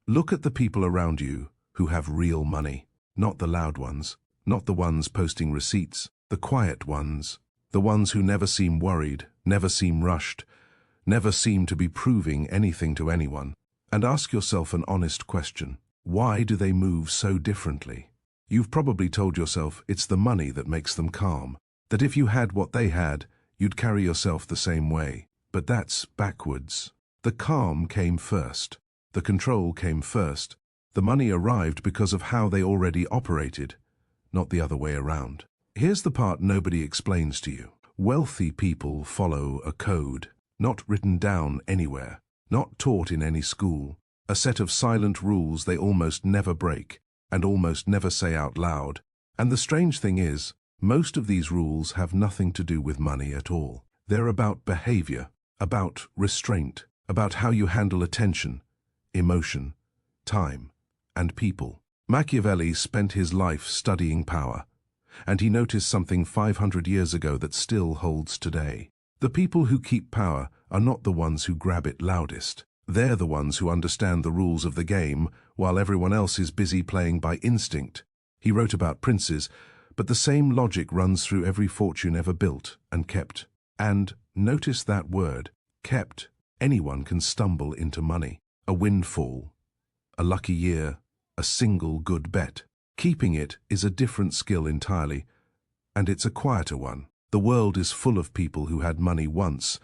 Look at the people around you who have real money, not the loud ones, not the ones posting receipts, the quiet ones, the ones who never seem worried, never seem rushed, never seem to be proving anything to anyone. And ask yourself an honest question. Why do they move so differently? You've probably told yourself it's the money that makes them calm, that if you had what they had, you'd carry yourself the same way. But that's backwards. The calm came first. The control came first. The money arrived because of how they already operated, not the other way around. Here's the part nobody explains to you. Wealthy people follow a code, not written down anywhere, not taught in any school, a set of silent rules they almost never break and almost never say out loud. And the strange thing is, most of these rules have nothing to do with money at all. They're about behavior, about restraint, about how you handle attention, emotion, time, and people. Machiavelli spent his life studying power, and he noticed something 500 years ago that still holds today. The people who keep power are not the ones who grab it loudest. They're the ones who understand the rules of the game while everyone else is busy playing by instinct. He wrote about princes, but the same logic runs through every fortune ever built and kept. And notice that word, kept. Anyone can stumble into money. A windfall, a lucky year, a single good bet. Keeping it is a different skill entirely, and it's a quieter one. The world is full of people who had money once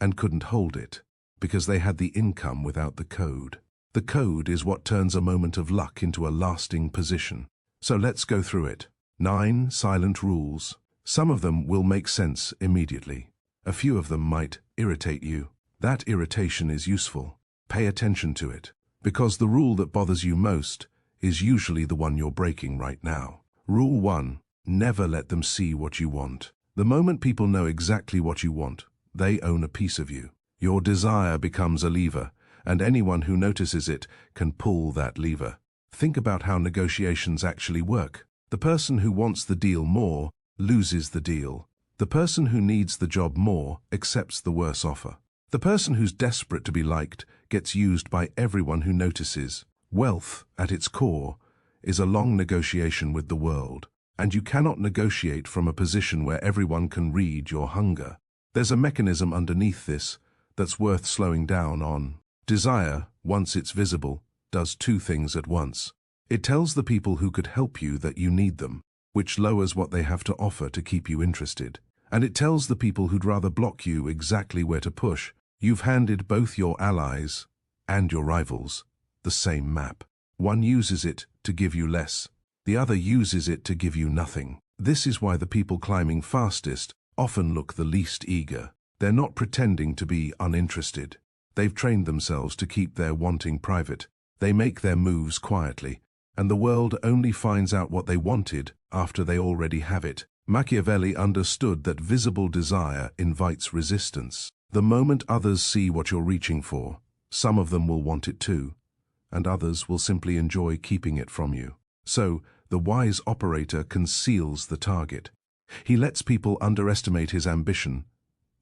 and couldn't hold it because they had the income without the code. The code is what turns a moment of luck into a lasting position. So let's go through it. 9 silent rules. Some of them will make sense immediately. A few of them might irritate you. That irritation is useful. Pay attention to it, because the rule that bothers you most is usually the one you're breaking right now. Rule 1. Never let them see what you want. The moment people know exactly what you want, they own a piece of you. Your desire becomes a lever, and anyone who notices it can pull that lever. Think about how negotiations actually work. The person who wants the deal more loses the deal. The person who needs the job more accepts the worse offer. The person who's desperate to be liked gets used by everyone who notices. Wealth, at its core, is a long negotiation with the world, and you cannot negotiate from a position where everyone can read your hunger. There's a mechanism underneath this that's worth slowing down on. Desire, once it's visible, does 2 things at once. It tells the people who could help you that you need them, which lowers what they have to offer to keep you interested. And it tells the people who'd rather block you exactly where to push. You've handed both your allies and your rivals the same map. One uses it to give you less. The other uses it to give you nothing. This is why the people climbing fastest often look the least eager. They're not pretending to be uninterested. They've trained themselves to keep their wanting private. They make their moves quietly, and the world only finds out what they wanted after they already have it. Machiavelli understood that visible desire invites resistance. The moment others see what you're reaching for, some of them will want it too, and others will simply enjoy keeping it from you. So, the wise operator conceals the target. He lets people underestimate his ambition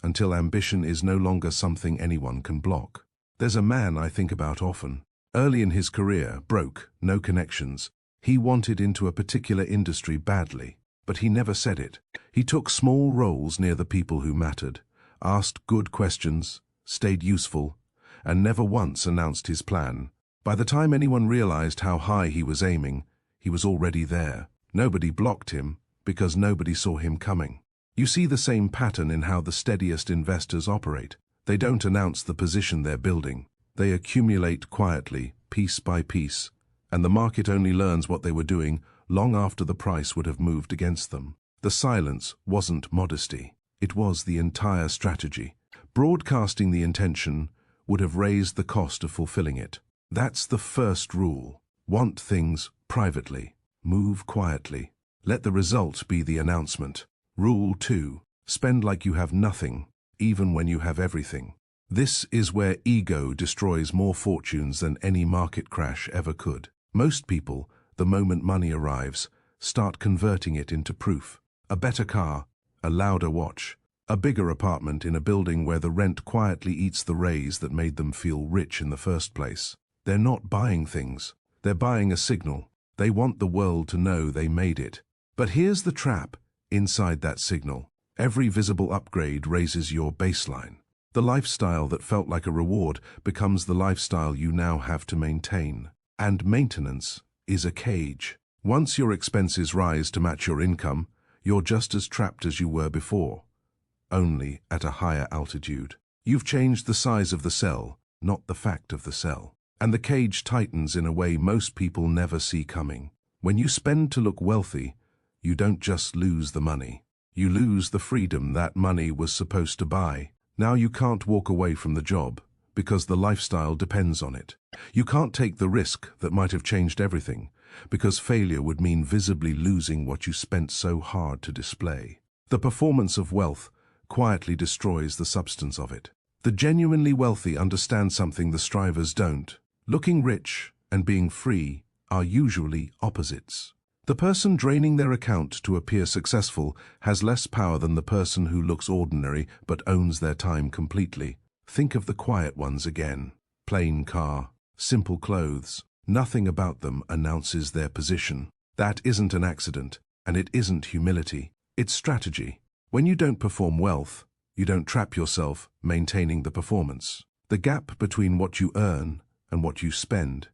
until ambition is no longer something anyone can block. There's a man I think about often. Early in his career, broke, no connections. He wanted into a particular industry badly, but he never said it. He took small roles near the people who mattered, asked good questions, stayed useful, and never once announced his plan. By the time anyone realized how high he was aiming, he was already there. Nobody blocked him because nobody saw him coming. You see the same pattern in how the steadiest investors operate. They don't announce the position they're building. They accumulate quietly, piece by piece, and the market only learns what they were doing long after the price would have moved against them. The silence wasn't modesty. It was the entire strategy. Broadcasting the intention would have raised the cost of fulfilling it. That's the first rule. Want things privately. Move quietly. Let the result be the announcement. Rule 2. Spend like you have nothing, even when you have everything. This is where ego destroys more fortunes than any market crash ever could. Most people, the moment money arrives, start converting it into proof. A better car, a louder watch, a bigger apartment in a building where the rent quietly eats the raise that made them feel rich in the first place. They're not buying things. They're buying a signal. They want the world to know they made it. But here's the trap inside that signal. Every visible upgrade raises your baseline. The lifestyle that felt like a reward becomes the lifestyle you now have to maintain. And maintenance is a cage. Once your expenses rise to match your income, you're just as trapped as you were before, only at a higher altitude. You've changed the size of the cell, not the fact of the cell. And the cage tightens in a way most people never see coming. When you spend to look wealthy, you don't just lose the money. You lose the freedom that money was supposed to buy. Now you can't walk away from the job because the lifestyle depends on it. You can't take the risk that might have changed everything because failure would mean visibly losing what you spent so hard to display. The performance of wealth quietly destroys the substance of it. The genuinely wealthy understand something the strivers don't. Looking rich and being free are usually opposites. The person draining their account to appear successful has less power than the person who looks ordinary but owns their time completely. Think of the quiet ones again. Plain car, simple clothes. Nothing about them announces their position. That isn't an accident, and it isn't humility. It's strategy. When you don't perform wealth, you don't trap yourself maintaining the performance. The gap between what you earn and what you spend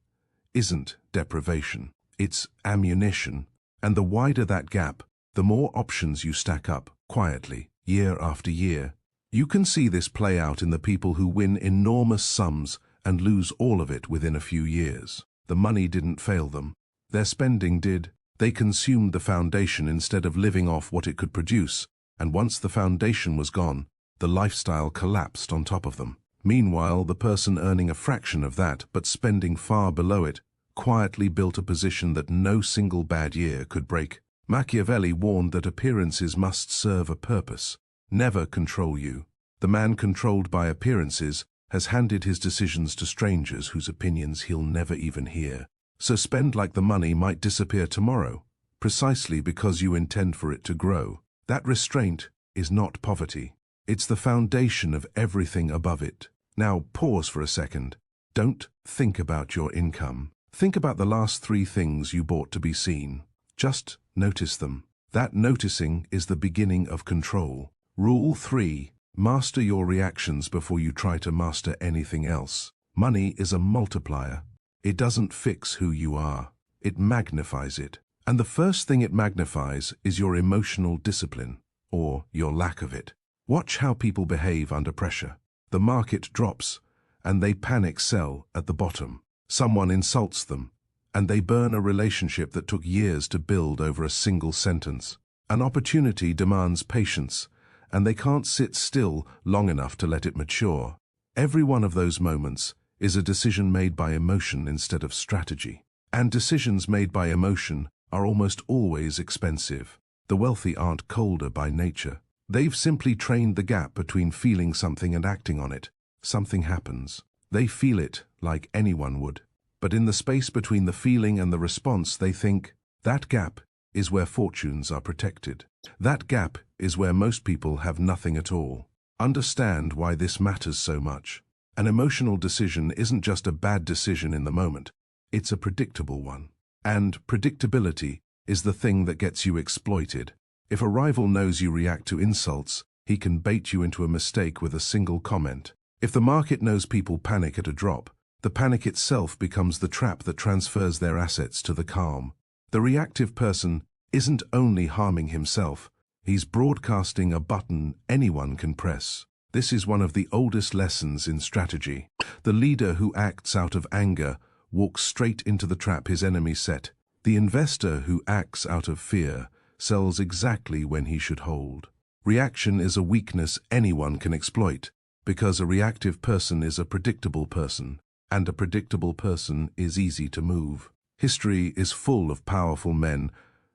isn't deprivation. It's ammunition, and the wider that gap, the more options you stack up, quietly, year after year. You can see this play out in the people who win enormous sums and lose all of it within a few years. The money didn't fail them. Their spending did. They consumed the foundation instead of living off what it could produce, and once the foundation was gone, the lifestyle collapsed on top of them. Meanwhile, the person earning a fraction of that but spending far below it quietly built a position that no single bad year could break. Machiavelli warned that appearances must serve a purpose, never control you. The man controlled by appearances has handed his decisions to strangers whose opinions he'll never even hear. So spend like the money might disappear tomorrow, precisely because you intend for it to grow. That restraint is not poverty. It's the foundation of everything above it. Now pause for a second. Don't think about your income. Think about the last 3 things you bought to be seen. Just notice them. That noticing is the beginning of control. Rule 3. Master your reactions before you try to master anything else. Money is a multiplier. It doesn't fix who you are. It magnifies it. And the first thing it magnifies is your emotional discipline, or your lack of it. Watch how people behave under pressure. The market drops, and they panic sell at the bottom. Someone insults them, and they burn a relationship that took years to build over a single sentence. An opportunity demands patience, and they can't sit still long enough to let it mature. Every one of those moments is a decision made by emotion instead of strategy. And decisions made by emotion are almost always expensive. The wealthy aren't colder by nature. They've simply trained the gap between feeling something and acting on it. Something happens. They feel it like anyone would. But in the space between the feeling and the response, they think, that gap is where fortunes are protected. That gap is where most people have nothing at all. Understand why this matters so much. An emotional decision isn't just a bad decision in the moment. It's a predictable one. And predictability is the thing that gets you exploited. If a rival knows you react to insults, he can bait you into a mistake with a single comment. If the market knows people panic at a drop, the panic itself becomes the trap that transfers their assets to the calm. The reactive person isn't only harming himself, he's broadcasting a button anyone can press. This is one of the oldest lessons in strategy. The leader who acts out of anger walks straight into the trap his enemy set. The investor who acts out of fear sells exactly when he should hold. Reaction is a weakness anyone can exploit, because a reactive person is a predictable person, and a predictable person is easy to move. History is full of powerful men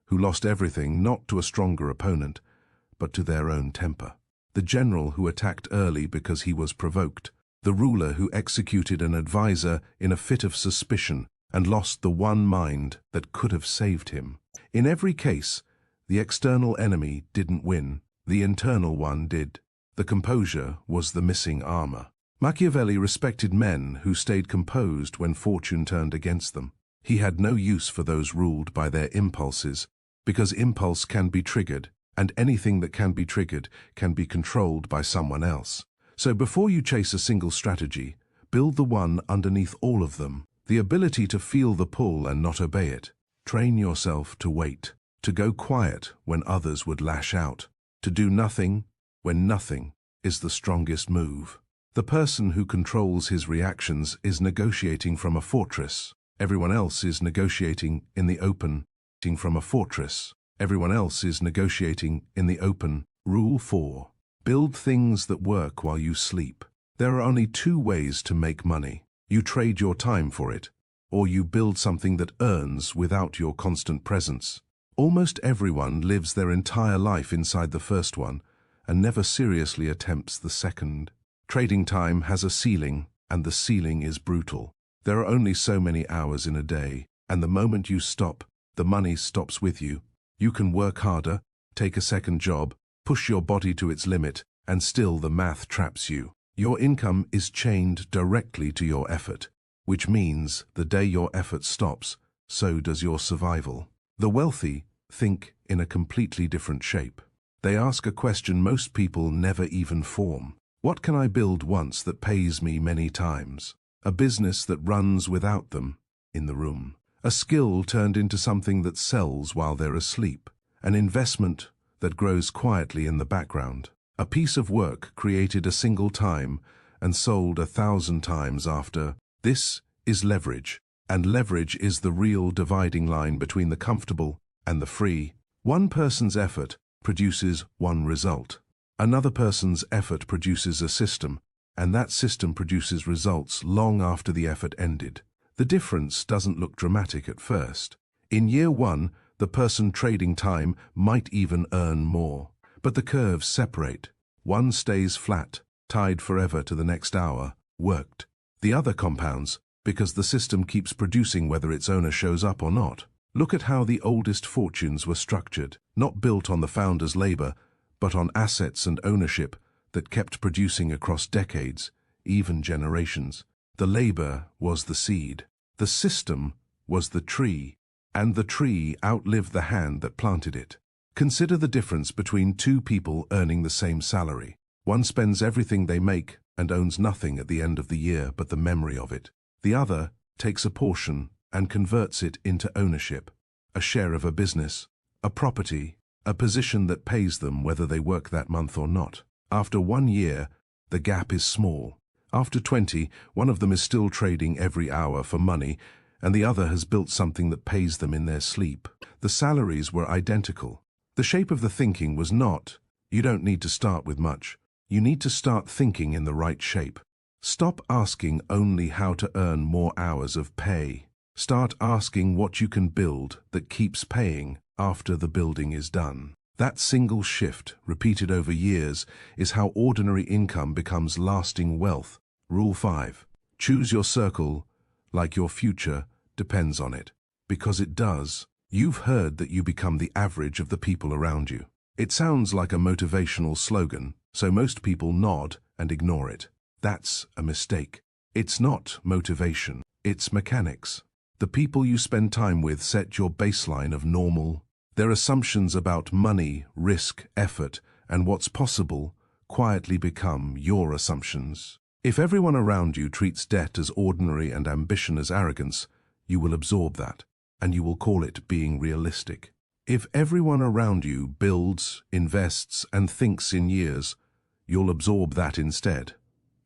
who lost everything not to a stronger opponent, but to their own temper. The general who attacked early because he was provoked. The ruler who executed an advisor in a fit of suspicion and lost the one mind that could have saved him. In every case, the external enemy didn't win. The internal one did. The composure was the missing armor. Machiavelli respected men who stayed composed when fortune turned against them. He had no use for those ruled by their impulses, because impulse can be triggered, and anything that can be triggered can be controlled by someone else. So before you chase a single strategy, build the one underneath all of them, the ability to feel the pull and not obey it. Train yourself to wait, to go quiet when others would lash out, to do nothing when nothing is the strongest move. The person who controls his reactions is negotiating from a fortress. Everyone else is negotiating in the open. From a fortress. Everyone else is negotiating in the open. Rule 4. Build things that work while you sleep. There are only two ways to make money. You trade your time for it, or you build something that earns without your constant presence. Almost everyone lives their entire life inside the first one and never seriously attempts the second. Trading time has a ceiling, and the ceiling is brutal. There are only so many hours in a day, and the moment you stop, the money stops with you. You can work harder, take a second job, push your body to its limit, and still the math traps you. Your income is chained directly to your effort, which means the day your effort stops, so does your survival. The wealthy think in a completely different shape. They ask a question most people never even form. What can I build once that pays me many times? A business that runs without them in the room. A skill turned into something that sells while they're asleep. An investment that grows quietly in the background. A piece of work created a single time and sold 1,000 times after. This is leverage, and leverage is the real dividing line between the comfortable and the free. One person's effort produces one result. Another person's effort produces a system, and that system produces results long after the effort ended. The difference doesn't look dramatic at first. In year one, the person trading time might even earn more. But the curves separate. One stays flat, tied forever to the next hour, worked. The other compounds, because the system keeps producing whether its owner shows up or not. Look at how the oldest fortunes were structured, not built on the founder's labor, but on assets and ownership that kept producing across decades, even generations. The labor was the seed, the system was the tree, and the tree outlived the hand that planted it. Consider the difference between two people earning the same salary. One spends everything they make and owns nothing at the end of the year but the memory of it. The other takes a portion and converts it into ownership, a share of a business, a property, a position that pays them whether they work that month or not. After 1 year, the gap is small. After 20, one of them is still trading every hour for money, and the other has built something that pays them in their sleep. The salaries were identical. The shape of the thinking was not, you don't need to start with much. You need to start thinking in the right shape. Stop asking only how to earn more hours of pay. Start asking what you can build that keeps paying after the building is done. That single shift, repeated over years, is how ordinary income becomes lasting wealth. Rule 5. Choose your circle like your future depends on it. Because it does. You've heard that you become the average of the people around you. It sounds like a motivational slogan, so most people nod and ignore it. That's a mistake. It's not motivation, it's mechanics. The people you spend time with set your baseline of normal. Their assumptions about money, risk, effort, and what's possible quietly become your assumptions. If everyone around you treats debt as ordinary and ambition as arrogance, you will absorb that, and you will call it being realistic. If everyone around you builds, invests, and thinks in years, you'll absorb that instead,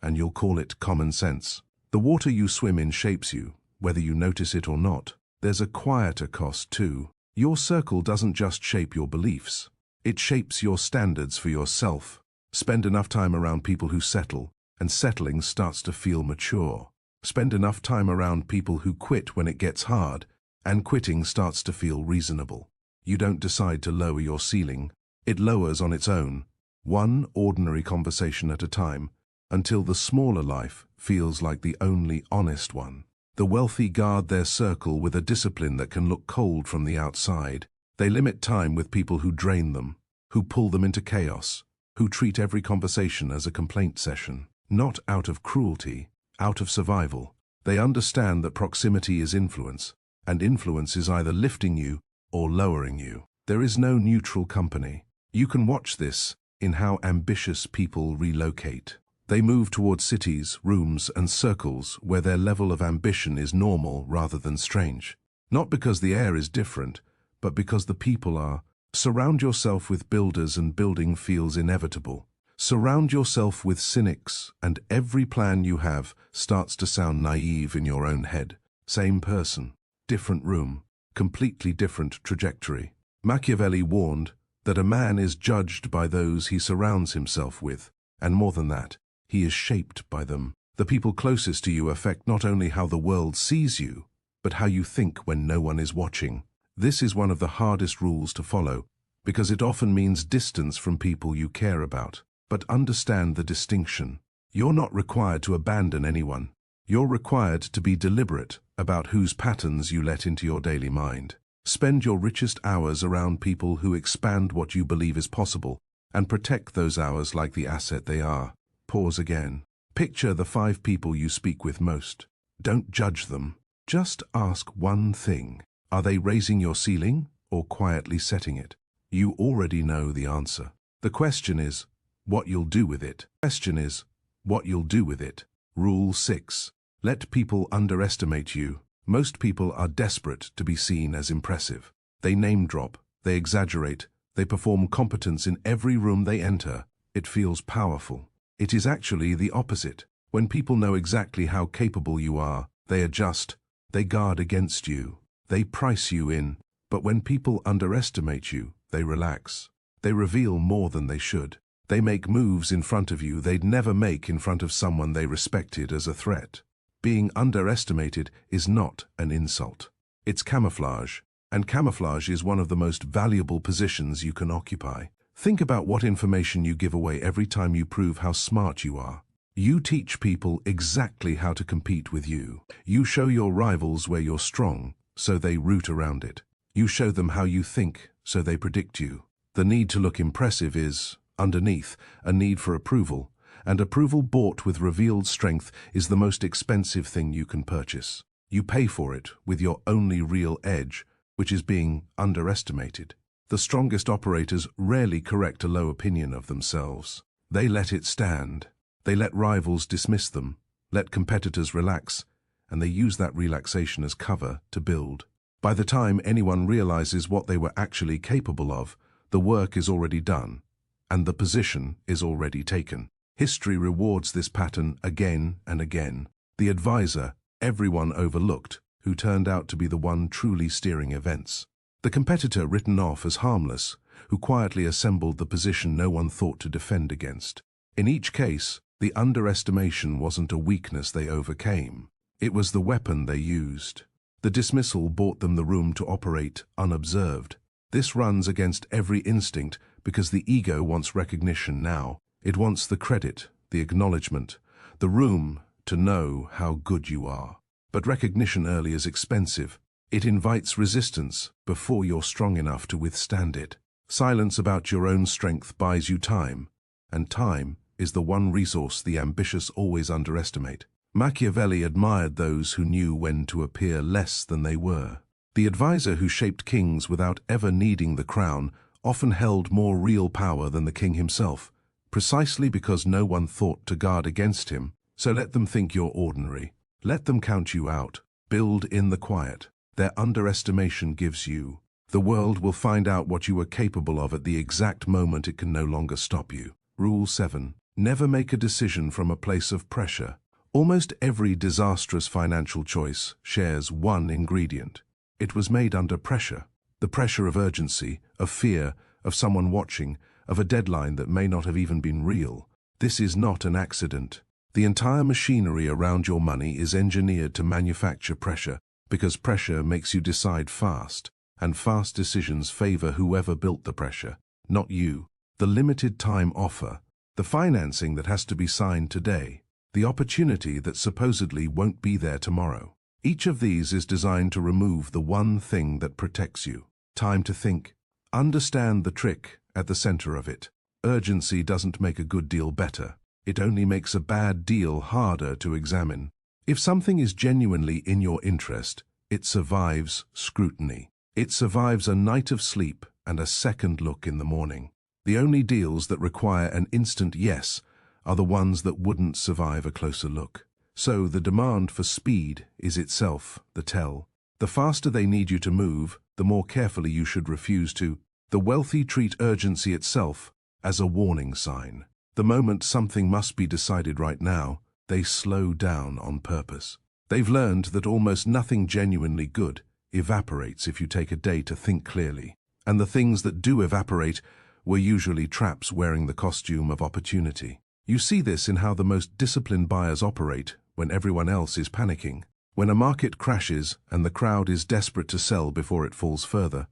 and you'll call it common sense. The water you swim in shapes you, whether you notice it or not. There's a quieter cost too. Your circle doesn't just shape your beliefs. It shapes your standards for yourself. Spend enough time around people who settle, and settling starts to feel mature. Spend enough time around people who quit when it gets hard, and quitting starts to feel reasonable. You don't decide to lower your ceiling. It lowers on its own, one ordinary conversation at a time, until the smaller life feels like the only honest one. The wealthy guard their circle with a discipline that can look cold from the outside. They limit time with people who drain them, who pull them into chaos, who treat every conversation as a complaint session. not out of cruelty, out of survival. They understand that proximity is influence, and influence is either lifting you or lowering you. There is no neutral company. You can watch this in how ambitious people relocate. They move towards cities, rooms, and circles where their level of ambition is normal rather than strange. Not because the air is different, but because the people are. Surround yourself with builders and building feels inevitable. Surround yourself with cynics and every plan you have starts to sound naive in your own head. Same person, different room, completely different trajectory. Machiavelli warned that a man is judged by those he surrounds himself with, and more than that, he is shaped by them. The people closest to you affect not only how the world sees you, but how you think when no one is watching. This is one of the hardest rules to follow, because it often means distance from people you care about. But understand the distinction. You're not required to abandon anyone. You're required to be deliberate about whose patterns you let into your daily mind. Spend your richest hours around people who expand what you believe is possible, and protect those hours like the asset they are. Pause again. Picture the 5 people you speak with most. Don't judge them. Just ask one thing. Are they raising your ceiling or quietly setting it? You already know the answer. The question is, what you'll do with it. Question is, what you'll do with it. Rule 6. Let people underestimate you. Most people are desperate to be seen as impressive. They name drop, they exaggerate, they perform competence in every room they enter. It feels powerful. It is actually the opposite. When people know exactly how capable you are, they adjust, they guard against you, they price you in. But when people underestimate you, they relax. They reveal more than they should. They make moves in front of you they'd never make in front of someone they respected as a threat. Being underestimated is not an insult. It's camouflage, and camouflage is one of the most valuable positions you can occupy. Think about what information you give away every time you prove how smart you are. You teach people exactly how to compete with you. You show your rivals where you're strong, so they root around it. You show them how you think, so they predict you. The need to look impressive is, underneath, a need for approval, and approval bought with revealed strength is the most expensive thing you can purchase. You pay for it with your only real edge, which is being underestimated. The strongest operators rarely correct a low opinion of themselves. They let it stand. They let rivals dismiss them, let competitors relax, and they use that relaxation as cover to build. By the time anyone realizes what they were actually capable of, the work is already done, and the position is already taken. History rewards this pattern again and again. The advisor everyone overlooked, who turned out to be the one truly steering events. The competitor written off as harmless, who quietly assembled the position no one thought to defend against. In each case, the underestimation wasn't a weakness they overcame. It was the weapon they used. The dismissal bought them the room to operate unobserved. This runs against every instinct because the ego wants recognition now. It wants the credit, the acknowledgement, the room to know how good you are. But recognition early is expensive. It invites resistance before you're strong enough to withstand it. Silence about your own strength buys you time, and time is the one resource the ambitious always underestimate. Machiavelli admired those who knew when to appear less than they were. The advisor who shaped kings without ever needing the crown often held more real power than the king himself, precisely because no one thought to guard against him. So let them think you're ordinary. Let them count you out. Build in the quiet. Their underestimation gives you. The world will find out what you are capable of at the exact moment it can no longer stop you. Rule 7. Never make a decision from a place of pressure. Almost every disastrous financial choice shares one ingredient. It was made under pressure. The pressure of urgency, of fear, of someone watching, of a deadline that may not have even been real. This is not an accident. The entire machinery around your money is engineered to manufacture pressure, because pressure makes you decide fast, and fast decisions favor whoever built the pressure, not you. The limited time offer, the financing that has to be signed today, the opportunity that supposedly won't be there tomorrow. Each of these is designed to remove the one thing that protects you. Time to think. Understand the trick at the center of it. Urgency doesn't make a good deal better. It only makes a bad deal harder to examine. If something is genuinely in your interest, it survives scrutiny. It survives a night of sleep and a second look in the morning. The only deals that require an instant yes are the ones that wouldn't survive a closer look. So the demand for speed is itself the tell. The faster they need you to move, the more carefully you should refuse to. The wealthy treat urgency itself as a warning sign. The moment something must be decided right now, they slow down on purpose. They've learned that almost nothing genuinely good evaporates if you take a day to think clearly. And the things that do evaporate were usually traps wearing the costume of opportunity. You see this in how the most disciplined buyers operate when everyone else is panicking. When a market crashes and the crowd is desperate to sell before it falls further,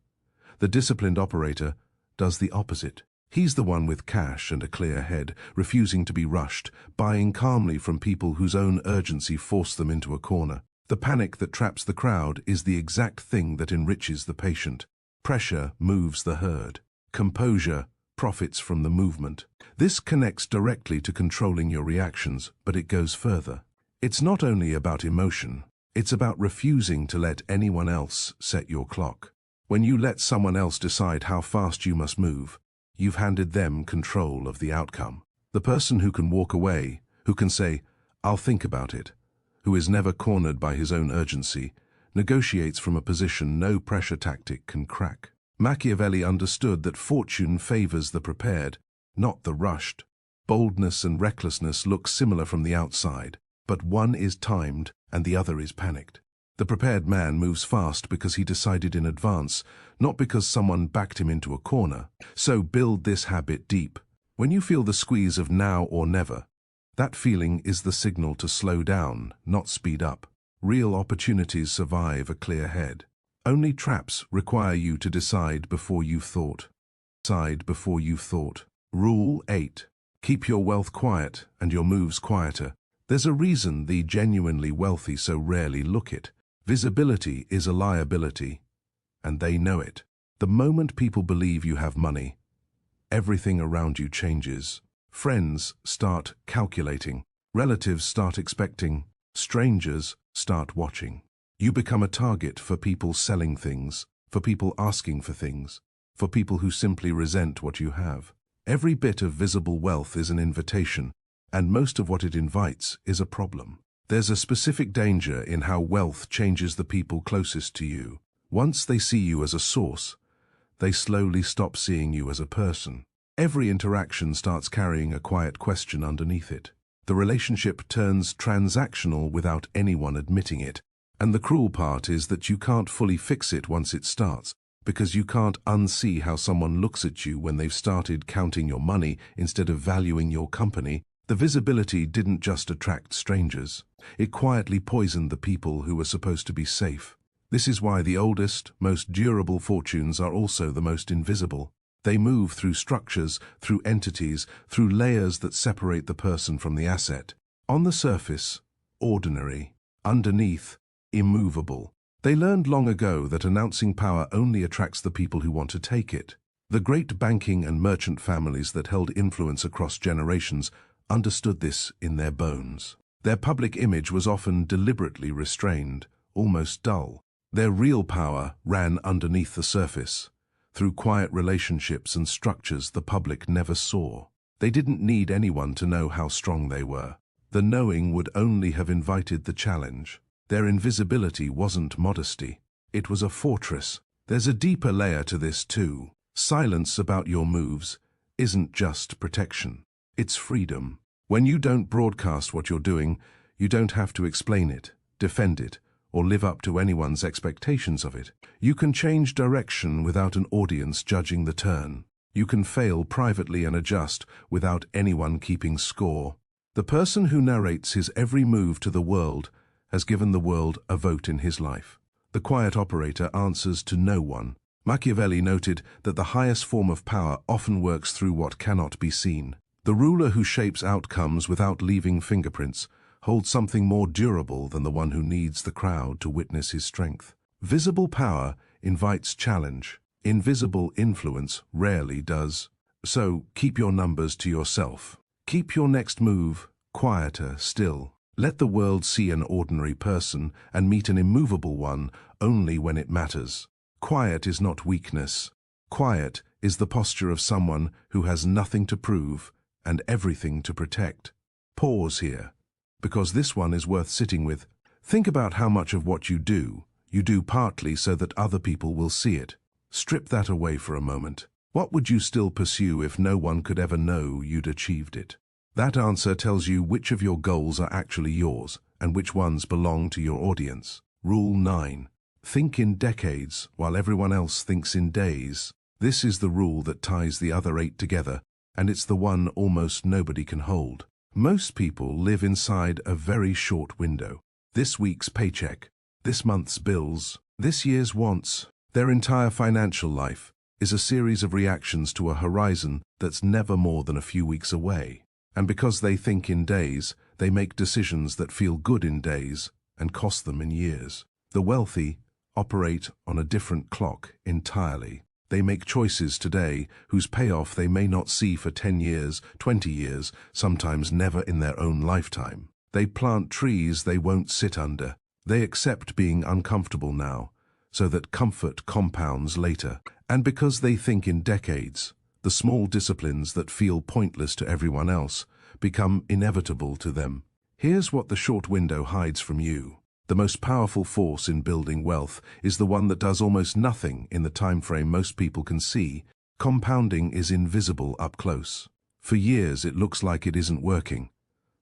the disciplined operator does the opposite. He's the one with cash and a clear head, refusing to be rushed, buying calmly from people whose own urgency forced them into a corner. The panic that traps the crowd is the exact thing that enriches the patient. Pressure moves the herd. Composure profits from the movement. This connects directly to controlling your reactions, but it goes further. It's not only about emotion, it's about refusing to let anyone else set your clock. When you let someone else decide how fast you must move, you've handed them control of the outcome. The person who can walk away, who can say, "I'll think about it," who is never cornered by his own urgency, negotiates from a position no pressure tactic can crack. Machiavelli understood that fortune favors the prepared, not the rushed. Boldness and recklessness look similar from the outside, but one is timed and the other is panicked. The prepared man moves fast because he decided in advance, not because someone backed him into a corner. So build this habit deep. When you feel the squeeze of now or never, that feeling is the signal to slow down, not speed up. Real opportunities survive a clear head. Only traps require you to decide before you've thought. Decide before you've thought. Rule 8. Keep your wealth quiet and your moves quieter. There's a reason the genuinely wealthy so rarely look it. Visibility is a liability, and they know it. The moment people believe you have money, everything around you changes. Friends start calculating. Relatives start expecting. Strangers start watching. You become a target for people selling things, for people asking for things, for people who simply resent what you have. Every bit of visible wealth is an invitation, and most of what it invites is a problem. There's a specific danger in how wealth changes the people closest to you. Once they see you as a source, they slowly stop seeing you as a person. Every interaction starts carrying a quiet question underneath it. The relationship turns transactional without anyone admitting it. And the cruel part is that you can't fully fix it once it starts, because you can't unsee how someone looks at you when they've started counting your money instead of valuing your company. The visibility didn't just attract strangers. It quietly poisoned the people who were supposed to be safe. This is why the oldest, most durable fortunes are also the most invisible. They move through structures, through entities, through layers that separate the person from the asset. On the surface, ordinary. Underneath, immovable. They learned long ago that announcing power only attracts the people who want to take it. The great banking and merchant families that held influence across generations understood this in their bones. Their public image was often deliberately restrained, almost dull. Their real power ran underneath the surface, through quiet relationships and structures the public never saw. They didn't need anyone to know how strong they were. The knowing would only have invited the challenge. Their invisibility wasn't modesty. It was a fortress. There's a deeper layer to this too. Silence about your moves isn't just protection. It's freedom. When you don't broadcast what you're doing, you don't have to explain it, defend it, or live up to anyone's expectations of it. You can change direction without an audience judging the turn. You can fail privately and adjust without anyone keeping score. The person who narrates his every move to the world has given the world a vote in his life. The quiet operator answers to no one. Machiavelli noted that the highest form of power often works through what cannot be seen. The ruler who shapes outcomes without leaving fingerprints holds something more durable than the one who needs the crowd to witness his strength. Visible power invites challenge. Invisible influence rarely does. So keep your numbers to yourself. Keep your next move quieter still. Let the world see an ordinary person and meet an immovable one only when it matters. Quiet is not weakness. Quiet is the posture of someone who has nothing to prove and everything to protect. Pause here, because this one is worth sitting with. Think about how much of what you do partly so that other people will see it. Strip that away for a moment. What would you still pursue if no one could ever know you'd achieved it? That answer tells you which of your goals are actually yours and which ones belong to your audience. Rule 9. Think in decades while everyone else thinks in days. This is the rule that ties the other 8 together, and it's the one almost nobody can hold. Most people live inside a very short window. This week's paycheck, this month's bills, this year's wants. Their entire financial life is a series of reactions to a horizon that's never more than a few weeks away. And because they think in days, they make decisions that feel good in days and cost them in years. The wealthy operate on a different clock entirely. They make choices today whose payoff they may not see for 10 years, 20 years, sometimes never in their own lifetime. They plant trees they won't sit under. They accept being uncomfortable now, so that comfort compounds later. And because they think in decades, the small disciplines that feel pointless to everyone else become inevitable to them. Here's what the short window hides from you. The most powerful force in building wealth is the one that does almost nothing in the time frame most people can see. Compounding is invisible up close. For years it looks like it isn't working,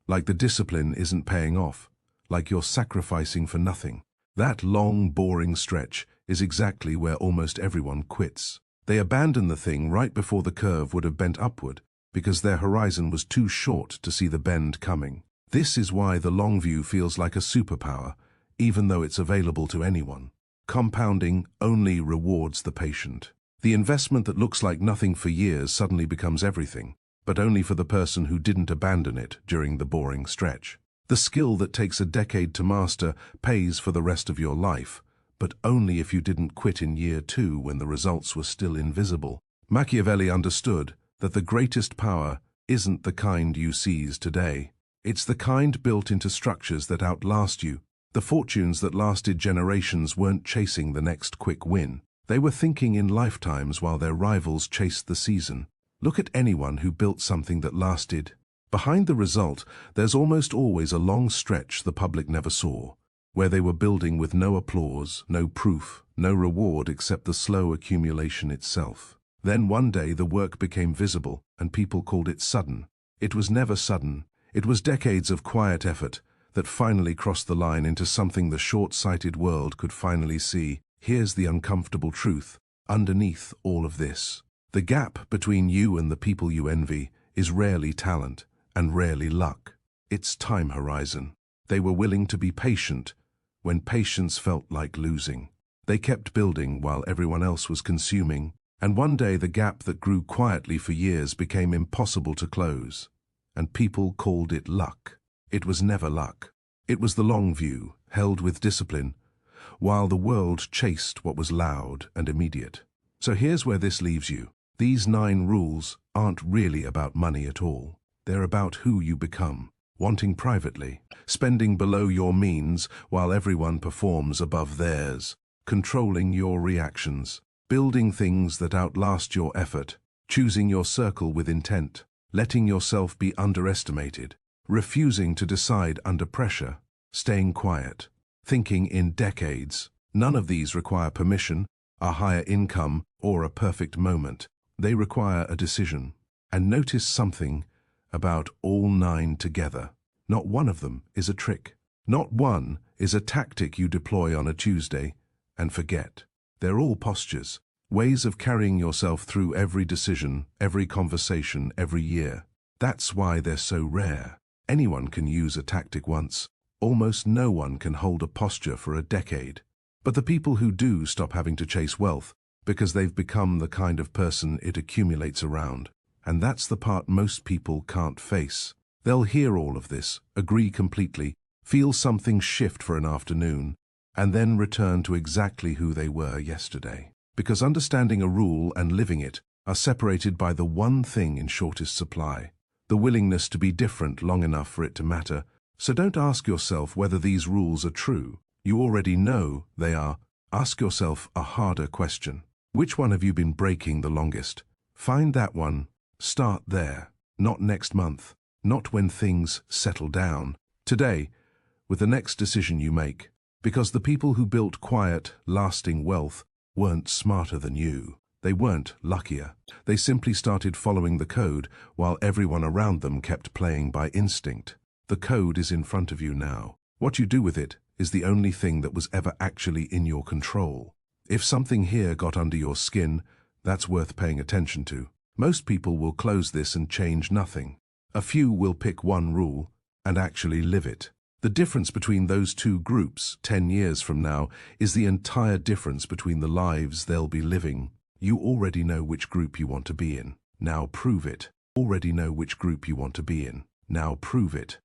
like the discipline isn't paying off, like you're sacrificing for nothing. That long, boring stretch is exactly where almost everyone quits. They abandon the thing right before the curve would have bent upward, because their horizon was too short to see the bend coming. This is why the long view feels like a superpower, even though it's available to anyone. Compounding only rewards the patient. The investment that looks like nothing for years suddenly becomes everything, but only for the person who didn't abandon it during the boring stretch. The skill that takes a decade to master pays for the rest of your life, but only if you didn't quit in year 2 when the results were still invisible. Machiavelli understood that the greatest power isn't the kind you seize today. It's the kind built into structures that outlast you. The fortunes that lasted generations weren't chasing the next quick win. They were thinking in lifetimes while their rivals chased the season. Look at anyone who built something that lasted. Behind the result, there's almost always a long stretch the public never saw, where they were building with no applause, no proof, no reward except the slow accumulation itself. Then one day the work became visible, and people called it sudden. It was never sudden. It was decades of quiet effort that finally crossed the line into something the short-sighted world could finally see. Here's the uncomfortable truth. Underneath all of this, the gap between you and the people you envy is rarely talent and rarely luck. It's time horizon. They were willing to be patient when patience felt like losing. They kept building while everyone else was consuming, and one day the gap that grew quietly for years became impossible to close, and people called it luck. It was never luck. It was the long view, held with discipline, while the world chased what was loud and immediate. So here's where this leaves you. These 9 rules aren't really about money at all. They're about who you become. Wanting privately, spending below your means while everyone performs above theirs, controlling your reactions, building things that outlast your effort, choosing your circle with intent, letting yourself be underestimated, refusing to decide under pressure, staying quiet, thinking in decades. None of these require permission, a higher income, or a perfect moment. They require a decision. And notice something about all 9 together. Not one of them is a trick. Not one is a tactic you deploy on a Tuesday and forget. They're all postures, ways of carrying yourself through every decision, every conversation, every year. That's why they're so rare. Anyone can use a tactic once. Almost no one can hold a posture for a decade. But the people who do stop having to chase wealth because they've become the kind of person it accumulates around. And that's the part most people can't face. They'll hear all of this, agree completely, feel something shift for an afternoon, and then return to exactly who they were yesterday. Because understanding a rule and living it are separated by the one thing in shortest supply. The the willingness to be different long enough for it to matter. So don't ask yourself whether these rules are true. You already know they are. Ask yourself a harder question. Which one have you been breaking the longest? Find that one. Start there. Not next month. Not when things settle down. Today, with the next decision you make. Because the people who built quiet, lasting wealth weren't smarter than you. They weren't luckier. They simply started following the code while everyone around them kept playing by instinct. The code is in front of you now. What you do with it is the only thing that was ever actually in your control. If something here got under your skin, that's worth paying attention to. Most people will close this and change nothing. A few will pick one rule and actually live it. The difference between those two groups 10 years from now is the entire difference between the lives they'll be living. You already know which group you want to be in. Now prove it. Already know which group you want to be in. Now prove it.